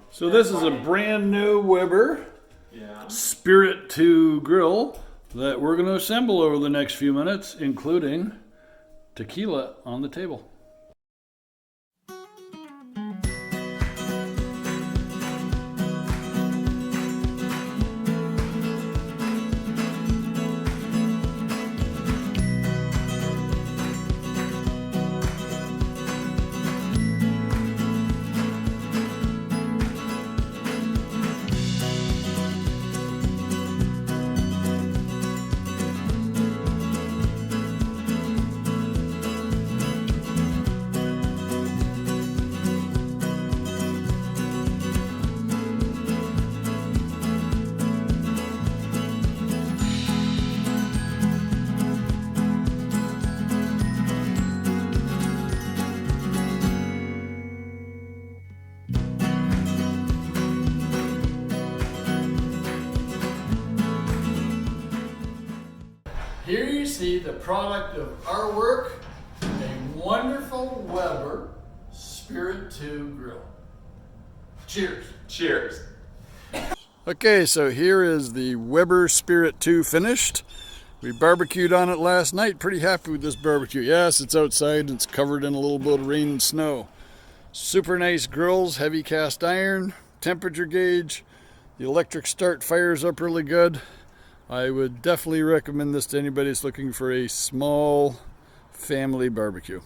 So this is a brand new Weber Spirit 2 grill that we're going to assemble over the next few minutes, including tequila on the table. Here you see the product of our work, a wonderful Weber Spirit 2 grill. Cheers. Cheers. Okay, so here is the Weber Spirit 2 finished. We barbecued on it last night. Pretty happy with this barbecue. Yes, it's outside and it's covered in a little bit of rain and snow. Super nice grills, heavy cast iron, temperature gauge. The electric start fires up really good. I would definitely recommend this to anybody that's looking for a small family barbecue.